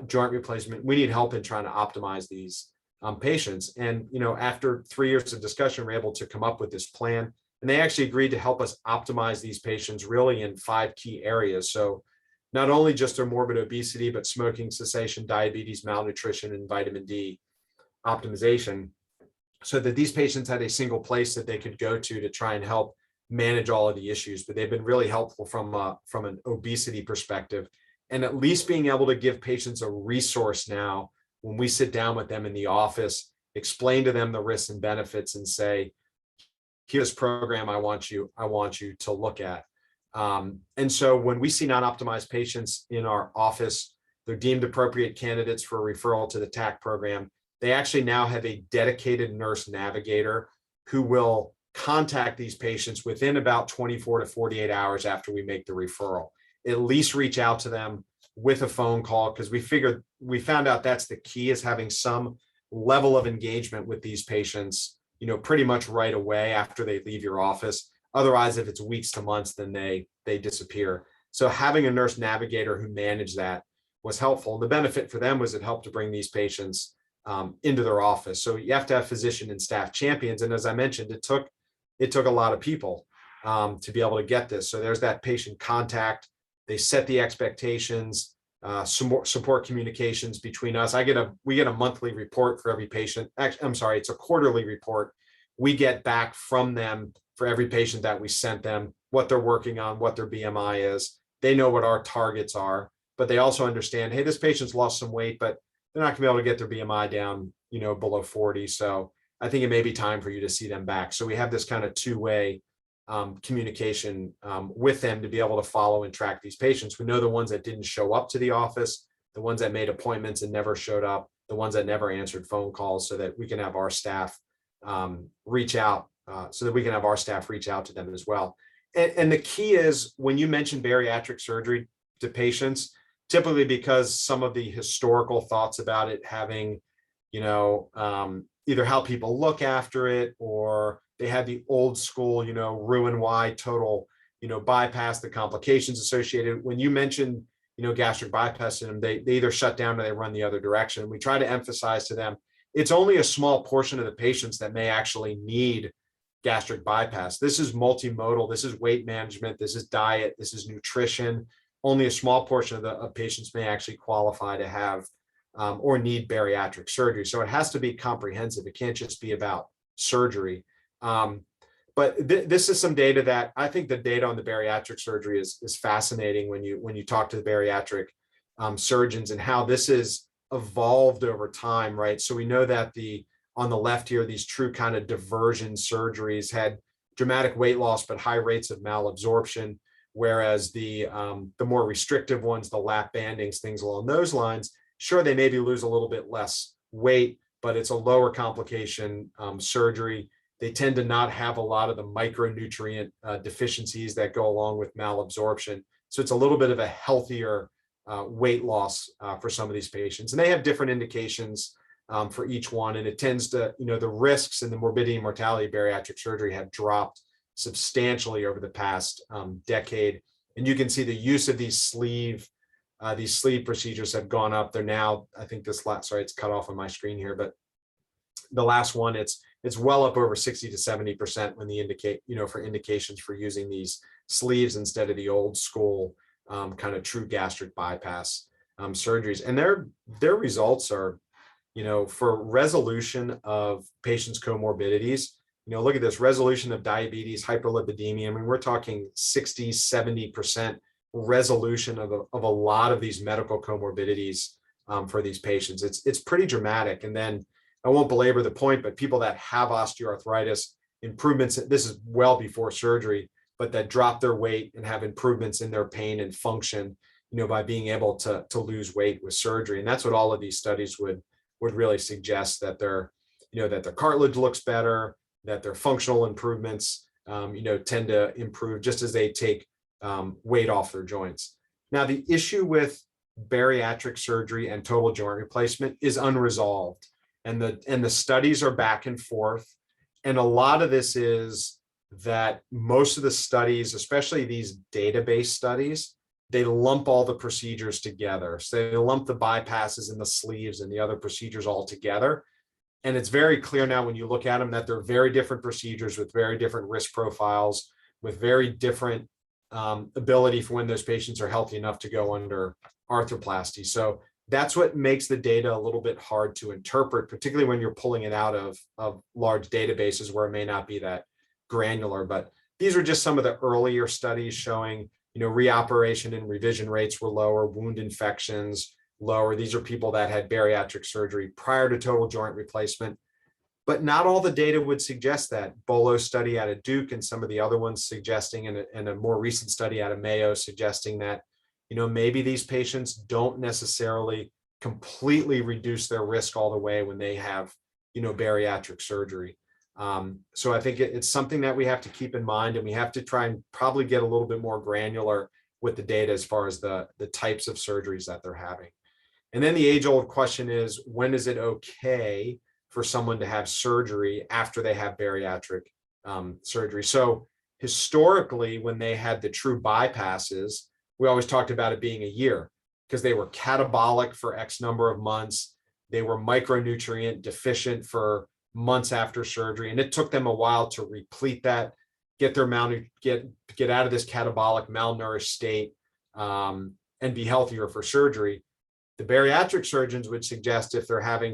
joint replacement. We need help in trying to optimize these patients. And, after 3 years of discussion, we're able to come up with this plan, and they actually agreed to help us optimize these patients really in 5 key areas. So not only just their morbid obesity, but smoking cessation, diabetes, malnutrition, and vitamin D optimization, so that these patients had a single place that they could go to try and help manage all of the issues, but they've been really helpful from an obesity perspective. And at least being able to give patients a resource now when we sit down with them in the office, explain to them the risks and benefits and say, here's this program I want you to look at. And so when we see non-optimized patients in our office, they're deemed appropriate candidates for a referral to the TAC program. They actually now have a dedicated nurse navigator who will contact these patients within about 24 to 48 hours after we make the referral. At least reach out to them with a phone call, because we found out that's the key, is having some level of engagement with these patients, pretty much right away after they leave your office. Otherwise, if it's weeks to months, then they disappear. So having a nurse navigator who managed that was helpful. The benefit for them was it helped to bring these patients into their office. So you have to have physician and staff champions. And as I mentioned, it took a lot of people to be able to get this. So there's that patient contact. They set the expectations, support communications between us. We get a monthly report for every patient. Actually, I'm sorry, it's a quarterly report. We get back from them for every patient that we sent them, what they're working on, what their BMI is. They know what our targets are, but they also understand, hey, this patient's lost some weight, but they're not gonna be able to get their BMI down, below 40. So I think it may be time for you to see them back. So we have this kind of two-way communication with them to be able to follow and track these patients. We know the ones that didn't show up to the office, the ones that made appointments and never showed up, the ones that never answered phone calls, so that we can have our staff reach out to them as well. And the key is, when you mention bariatric surgery to patients, typically because some of the historical thoughts about it having, either how people look after it, or they had the old school, Roux-en-Y total, bypass, the complications associated. When you mention, gastric bypass in them, they either shut down or they run the other direction. We try to emphasize to them, it's only a small portion of the patients that may actually need gastric bypass. This is multimodal. This is weight management. This is diet. This is nutrition. Only a small portion of patients may actually qualify to have or need bariatric surgery. So it has to be comprehensive. It can't just be about surgery. But this is some data that I think the data on the bariatric surgery is fascinating when you talk to the bariatric surgeons, and how this has evolved over time, right? So we know that on the left here, these true kind of diversion surgeries had dramatic weight loss, but high rates of malabsorption. Whereas the more restrictive ones, the lap bandings, things along those lines, sure, they maybe lose a little bit less weight, but it's a lower complication surgery. They tend to not have a lot of the micronutrient deficiencies that go along with malabsorption. So it's a little bit of a healthier weight loss for some of these patients. And they have different indications for each one. And it tends to, the risks and the morbidity and mortality of bariatric surgery have dropped substantially over the past decade. And you can see the use of these sleeve procedures have gone up. They're now, I think it's cut off on my screen here, but the last one, it's well up over 60 to 70% when for indications for using these sleeves instead of the old school kind of true gastric bypass surgeries. And their results are, for resolution of patients' comorbidities, look at this: resolution of diabetes, hyperlipidemia. I mean, we're talking 60, 70% resolution of a lot of these medical comorbidities for these patients. It's pretty dramatic. And then I won't belabor the point, but people that have osteoarthritis, improvements, this is well before surgery, but that drop their weight and have improvements in their pain and function, by being able to lose weight with surgery. And that's what all of these studies would really suggest, that their cartilage looks better, that their functional improvements, tend to improve just as they take weight off their joints. Now, the issue with bariatric surgery and total joint replacement is unresolved. And the studies are back and forth. And a lot of this is that most of the studies, especially these database studies, they lump all the procedures together. So they lump the bypasses and the sleeves and the other procedures all together. And it's very clear now when you look at them that they're very different procedures with very different risk profiles, with very different ability for when those patients are healthy enough to go under arthroplasty. So that's what makes the data a little bit hard to interpret, particularly when you're pulling it out of large databases where it may not be that granular. But these are just some of the earlier studies showing, reoperation and revision rates were lower, wound infections lower. These are people that had bariatric surgery prior to total joint replacement. But not all the data would suggest that. Bolo's study out of Duke and some of the other ones suggesting, and a more recent study out of Mayo suggesting that, maybe these patients don't necessarily completely reduce their risk all the way when they have, bariatric surgery. So I think it's something that we have to keep in mind, and we have to try and probably get a little bit more granular with the data as far as the types of surgeries that they're having. And then the age-old question is, when is it okay for someone to have surgery after they have bariatric surgery? So historically, when they had the true bypasses, we always talked about it being a year because they were catabolic for X number of months. They were micronutrient deficient for months after surgery, and it took them a while to replete that, get their get out of this catabolic malnourished state, and be healthier for surgery. The bariatric surgeons would suggest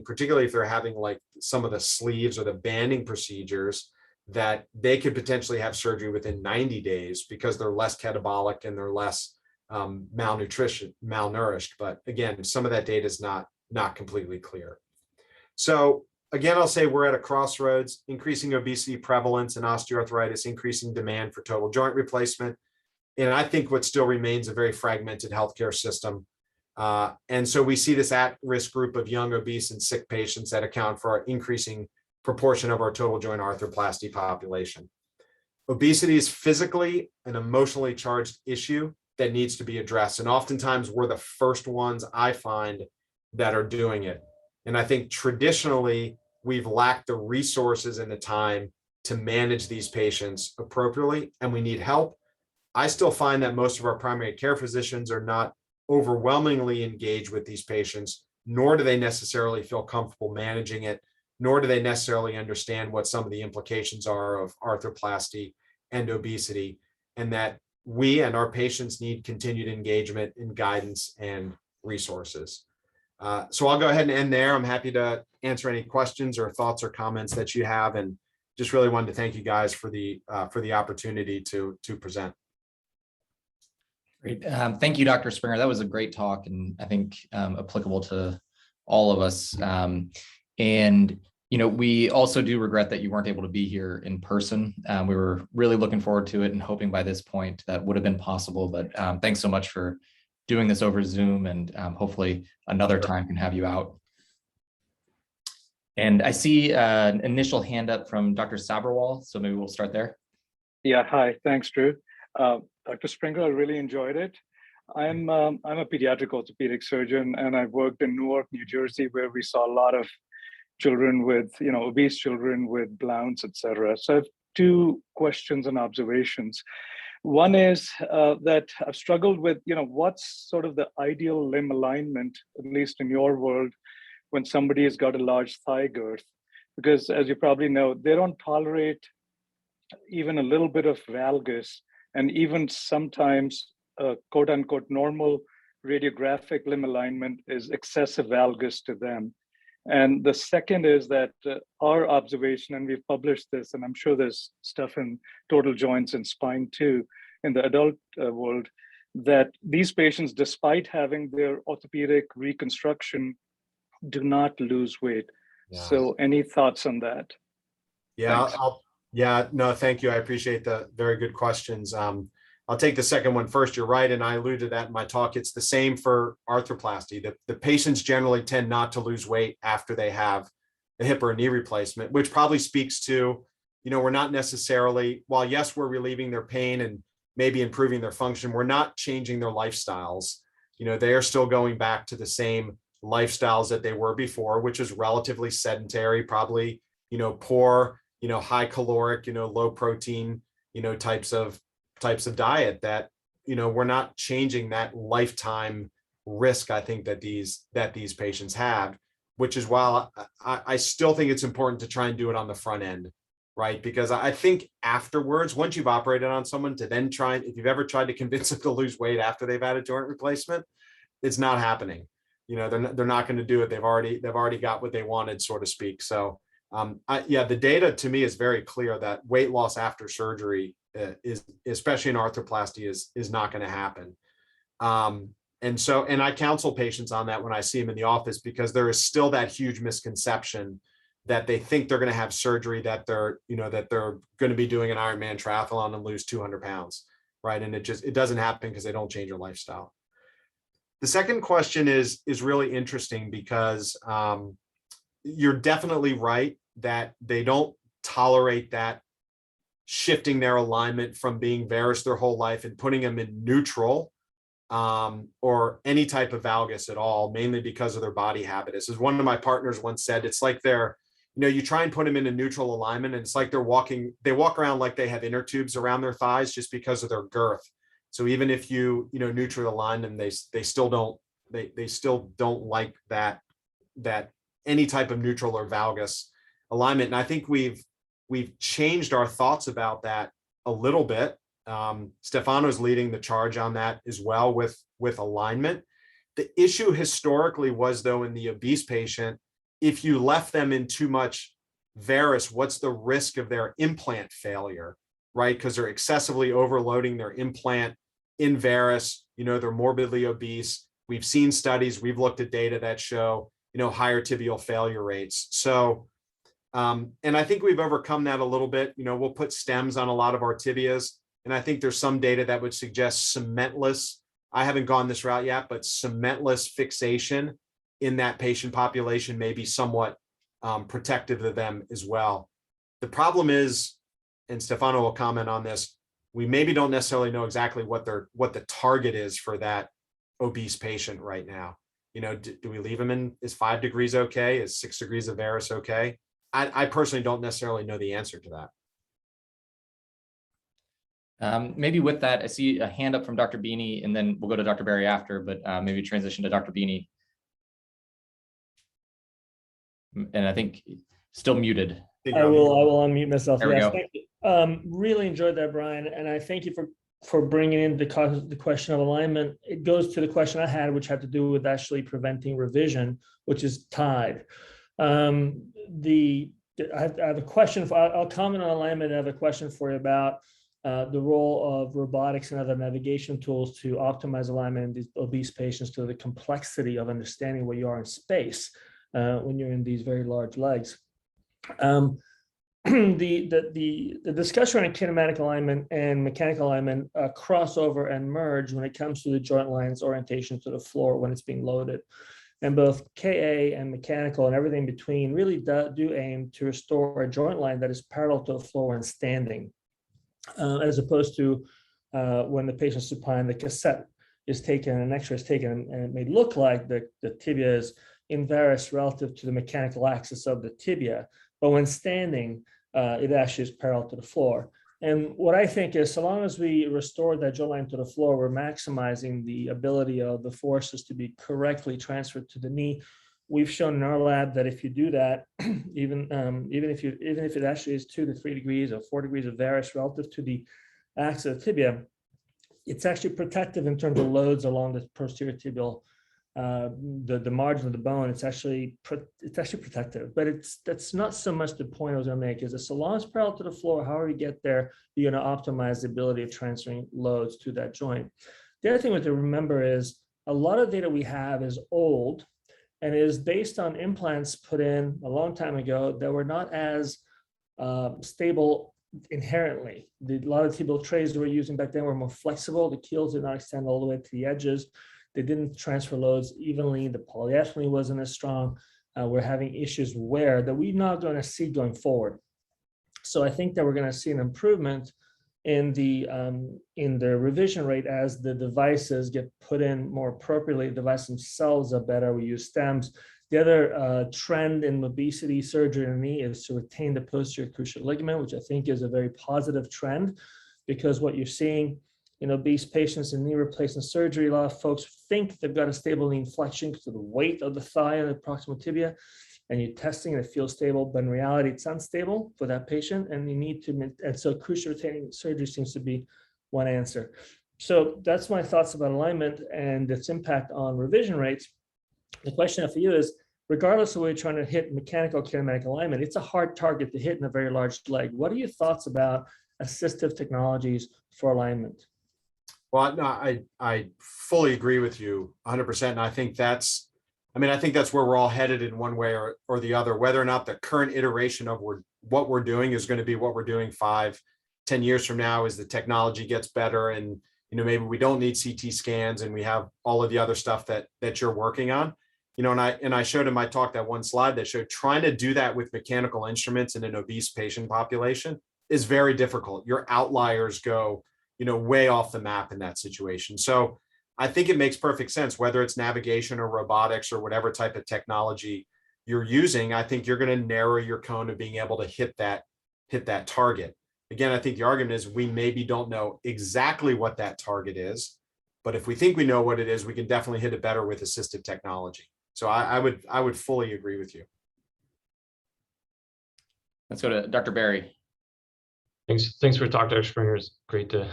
particularly if they're having like some of the sleeves or the banding procedures, that they could potentially have surgery within 90 days because they're less catabolic and they're less malnourished. But again, some of that data is not completely clear. So again, I'll say we're at a crossroads: increasing obesity prevalence and osteoarthritis, increasing demand for total joint replacement. And I think what still remains a very fragmented healthcare system. And so we see this at-risk group of young, obese, and sick patients that account for our increasing proportion of our total joint arthroplasty population. Obesity is physically and emotionally charged issue that needs to be addressed. And oftentimes we're the first ones I find that are doing it. And I think traditionally we've lacked the resources and the time to manage these patients appropriately, and we need help. I still find that most of our primary care physicians are not overwhelmingly engaged with these patients, nor do they necessarily feel comfortable managing it, nor do they necessarily understand what some of the implications are of arthroplasty and obesity, and that we and our patients need continued engagement and guidance and resources. So I'll go ahead and end there. I'm happy to answer any questions or thoughts or comments that you have, and just really wanted to thank you guys for the opportunity to present. Great. Thank you, Dr. Springer. That was a great talk, and I think applicable to all of us. And we also do regret that you weren't able to be here in person. We were really looking forward to it and hoping by this point that would have been possible. But thanks so much for doing this over Zoom, and hopefully another time can have you out. And I see an initial hand up from Dr. Sabharwal, so maybe we'll start there. Yeah, hi, thanks, Drew. Dr. Springer, I really enjoyed it. I'm a pediatric orthopedic surgeon, and I've worked in Newark, New Jersey, where we saw a lot of children with, obese children with Blounts, et cetera. So I have two questions and observations. One is that I've struggled with, what's sort of the ideal limb alignment, at least in your world, when somebody has got a large thigh girth? Because as you probably know, they don't tolerate even a little bit of valgus, and even sometimes quote unquote normal radiographic limb alignment is excessive valgus to them. And the second is that our observation, and we've published this, and I'm sure there's stuff in total joints and spine too, in the adult world, that these patients, despite having their orthopedic reconstruction, do not lose weight. Yeah. So any thoughts on that? Yeah, no, thank you. I appreciate the very good questions. I'll take the second one first. You're right, and I alluded to that in my talk. It's the same for arthroplasty. The patients generally tend not to lose weight after they have a hip or a knee replacement, which probably speaks to, we're not necessarily, while yes, we're relieving their pain and maybe improving their function, we're not changing their lifestyles. They are still going back to the same lifestyles that they were before, which is relatively sedentary, probably, poor, high caloric, low protein, types of diet that, we're not changing that lifetime risk, I think, that these patients have, which is why I still think it's important to try and do it on the front end, right? Because I think afterwards, once you've operated on someone, to then try, if you've ever tried to convince them to lose weight after they've had a joint replacement, it's not happening. They're not going to do it. They've already got what they wanted, so to speak. So yeah, the data to me is very clear that weight loss after surgery is, especially in arthroplasty, is not going to happen. And I counsel patients on that when I see them in the office, because there is still that huge misconception that they think they're going to have surgery, that they're going to be doing an Ironman triathlon and lose 200 pounds, right? And it doesn't happen because they don't change their lifestyle. The second question is really interesting, because you're definitely right that they don't tolerate that shifting their alignment from being varus their whole life and putting them in neutral or any type of valgus at all, mainly because of their body habitus. As one of my partners once said, it's like you try and put them in a neutral alignment, and it's like they walk around like they have inner tubes around their thighs just because of their girth. So even if you neutral align them, they still don't like that any type of neutral or valgus alignment. And I think we've changed our thoughts about that a little bit. Stefano's leading the charge on that as well with alignment. The issue historically was, though, in the obese patient, if you left them in too much varus, what's the risk of their implant failure, right? Because they're excessively overloading their implant in varus, they're morbidly obese. We've seen studies, we've looked at data that show, higher tibial failure rates. So, and I think we've overcome that a little bit. We'll put stems on a lot of our tibias. And I think there's some data that would suggest cementless, I haven't gone this route yet, but cementless fixation in that patient population may be somewhat protective of them as well. The problem is, and Stefano will comment on this, we maybe don't necessarily know exactly what the target is for that obese patient right now. Do we leave them in, is 5 degrees okay? Is 6 degrees of varus okay? I personally don't necessarily know the answer to that. Maybe with that, I see a hand up from Dr. Beanie, and then we'll go to Dr. Berry after, but maybe transition to Dr. Beanie. And I think still muted. I will unmute myself. There we go. Thank you. Really enjoyed that, Brian, and I thank you for bringing in the question of alignment. It goes to the question I had, which had to do with actually preventing revision, which is tied. I have a question. I'll comment on alignment. I have a question for you about the role of robotics and other navigation tools to optimize alignment in these obese patients, to the complexity of understanding where you are in space when you're in these very large legs. The discussion around kinematic alignment and mechanical alignment cross over and merge when it comes to the joint lines orientation to the floor when it's being loaded. And both KA and mechanical and everything between really do aim to restore a joint line that is parallel to the floor when standing, as opposed to when the patient's supine, the cassette is taken and an X-ray is taken, and it may look like the tibia is in varus relative to the mechanical axis of the tibia, but when standing, it actually is parallel to the floor. And what I think is, so long as we restore that joint line to the floor, we're maximizing the ability of the forces to be correctly transferred to the knee. We've shown in our lab that if you do that, even if it actually is 2 to 3 degrees or 4 degrees of varus relative to the axis of the tibia, it's actually protective in terms of loads along the posterior tibial, the margin of the bone. It's actually protective, but that's not so much the point I was going to make. Is that so long as parallel to the floor, however you get there, you're going to optimize the ability of transferring loads to that joint. The other thing we have to remember is a lot of data we have is old and is based on implants put in a long time ago that were not as stable inherently. A lot of tibial trays that we're using back then were more flexible. The keels did not extend all the way to the edges. They didn't transfer loads evenly. The polyethylene wasn't as strong. We're having issues where that we're not going to see going forward. So I think that we're going to see an improvement in the revision rate as the devices get put in more appropriately. The devices themselves are better. We use stems. The other trend in obesity surgery in the knee is to retain the posterior cruciate ligament, which I think is a very positive trend, because what you're seeing in obese patients in knee replacement surgery, a lot of folks think they've got a stable knee flexion because of the weight of the thigh and the proximal tibia, and you're testing and it feels stable, but in reality, it's unstable for that patient, and you need to, and so cruciate retaining surgery seems to be one answer. So that's my thoughts about alignment and its impact on revision rates. The question for you is, regardless of whether you're trying to hit mechanical kinematic alignment, it's a hard target to hit in a very large leg. What are your thoughts about assistive technologies for alignment? Well, no, I fully agree with you 100%. And I think that's where we're all headed in one way or the other, whether or not the current iteration of what we're doing is going to be what we're doing 5, 10 years from now as the technology gets better. And, maybe we don't need CT scans and we have all of the other stuff that you're working on, and I showed in my talk that one slide that showed trying to do that with mechanical instruments in an obese patient population is very difficult. Your outliers go, way off the map in that situation. So I think it makes perfect sense, whether it's navigation or robotics or whatever type of technology you're using. I think you're going to narrow your cone of being able to hit that target. Again, I think the argument is we maybe don't know exactly what that target is, but if we think we know what it is, we can definitely hit it better with assistive technology. So I would fully agree with you. Let's go to Dr. Barry. Thanks for talking, Dr. Springer. It's great to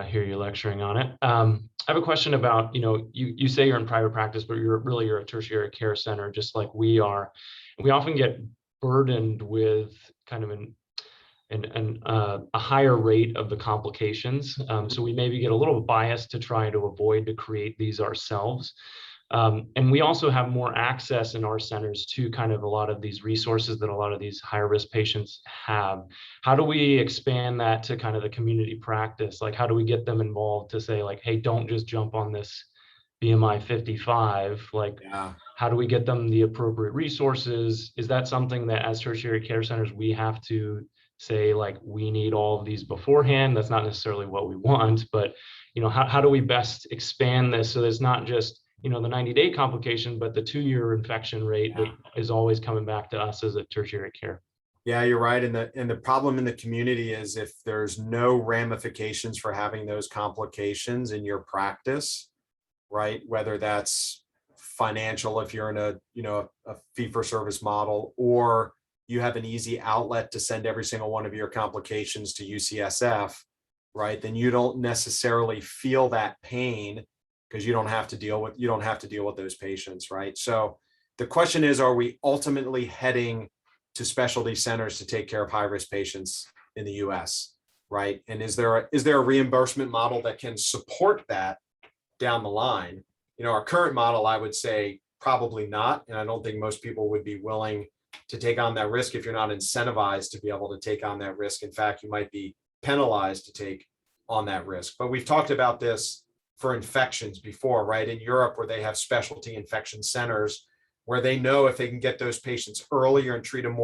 hear you lecturing on it. I have a question about, you say you're in private practice, but you're a tertiary care center, just like we are. And we often get burdened with kind of a higher rate of the complications. So we maybe get a little biased to try to avoid to create these ourselves. And we also have more access in our centers to kind of a lot of these resources that a lot of these higher risk patients have. How do we expand that to kind of the community practice? Like, how do we get them involved to say like, hey, don't just jump on this BMI 55? Like, how do we get them the appropriate resources? Is that something that as tertiary care centers, we have to say like, we need all of these beforehand? That's not necessarily what we want, but how do we best expand this so that it's not just the 90-day complication, but the 2-year infection rate that is always coming back to us as a tertiary care? Yeah, you're right. And the problem in the community is if there's no ramifications for having those complications in your practice, right? Whether that's financial, if you're in a fee-for-service model, or you have an easy outlet to send every single one of your complications to UCSF, right? Then you don't necessarily feel that pain because you don't have to deal with those patients, right? So the question is, are we ultimately heading to specialty centers to take care of high-risk patients in the US, right? And is there a reimbursement model that can support that down the line? Our current model, I would say probably not. And I don't think most people would be willing to take on that risk if you're not incentivized to be able to take on that risk. In fact, you might be penalized to take on that risk. But we've talked about this for infections before, right? In Europe, where they have specialty infection centers, where they know if they can get those patients earlier and treat them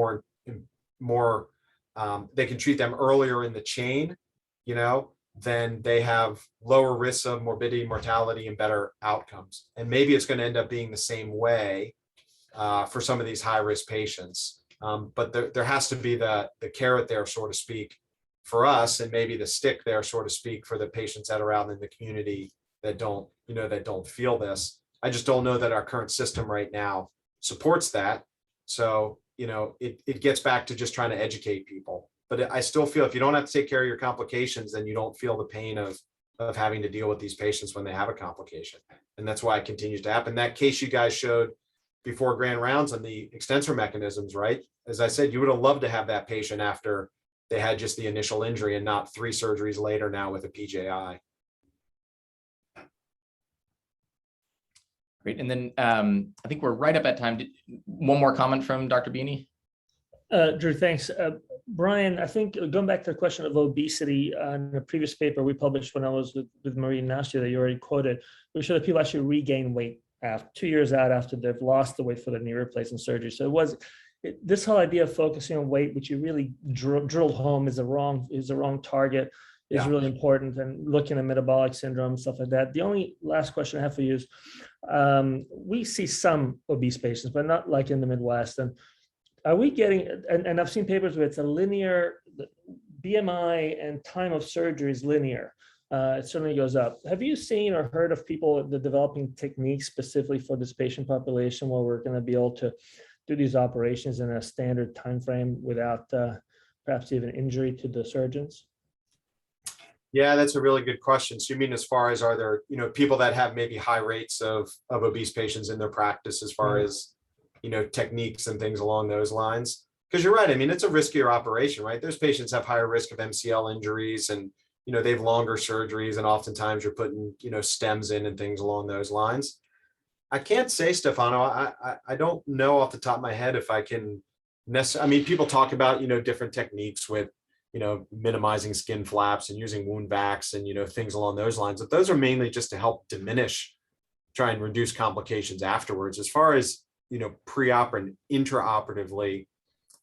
more, they can treat them earlier in the chain, then they have lower risks of morbidity, mortality, and better outcomes. And maybe it's going to end up being the same way for some of these high-risk patients. But there has to be the carrot there, so to speak, for us, and maybe the stick there, so to speak, for the patients that are out in the community that don't feel this. I just don't know that our current system right now supports that. So, it gets back to just trying to educate people. But I still feel if you don't have to take care of your complications, then you don't feel the pain of having to deal with these patients when they have a complication. And that's why it continues to happen. That case you guys showed before grand rounds on the extensor mechanisms, right? As I said, you would have loved to have that patient after they had just the initial injury and not 3 surgeries later now with a PJI. Great. And then I think we're right up at time. One more comment from Dr. Beeney. Drew, thanks. Brian, I think going back to the question of obesity, in a previous paper we published when I was with Marie last year that you already quoted, we showed that people actually regain weight after 2 years out after they've lost the weight for the knee replacement surgery. So this whole idea of focusing on weight, which you really drilled home, is the wrong target, is really important, and looking at metabolic syndrome, stuff like that. The only last question I have for you is, we see some obese patients, but not like in the Midwest. And are we getting, and I've seen papers where it's a linear, BMI and time of surgery is linear. It certainly goes up. Have you seen or heard of people developing techniques specifically for this patient population where we're going to be able to do these operations in a standard time frame without perhaps even injury to the surgeons? Yeah, that's a really good question. So you mean as far as, are there, people that have maybe high rates of obese patients in their practice as far as, techniques and things along those lines? because you're right. I mean, it's a riskier operation, right? Those patients have higher risk of MCL injuries, and they have longer surgeries, and oftentimes you're putting stems in and things along those lines. I can't say, Stefano, I don't know off the top of my head if I can necessarily. I mean, people talk about different techniques with minimizing skin flaps and using wound vacs and things along those lines, but those are mainly just to help try and reduce complications afterwards. As far as pre-op and intraoperatively,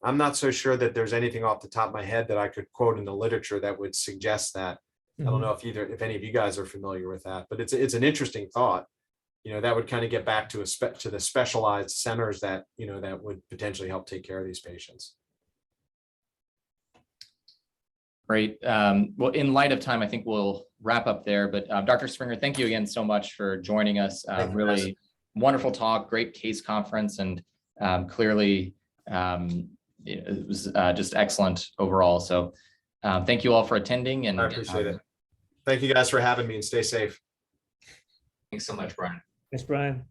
I'm not so sure that there's anything off the top of my head that I could quote in the literature that would suggest that. I don't know if any of you guys are familiar with that, but it's an interesting thought. That would kind of get back to the specialized centers that that would potentially help take care of these patients. Great. Well, in light of time, I think we'll wrap up there. But Dr. Springer, thank you again so much for joining us. Really wonderful talk, great case conference, and clearly it was just excellent overall. So thank you all for attending. And I appreciate it. Thank you guys for having me, and stay safe. Thanks so much, Bryan. Thanks, Bryan.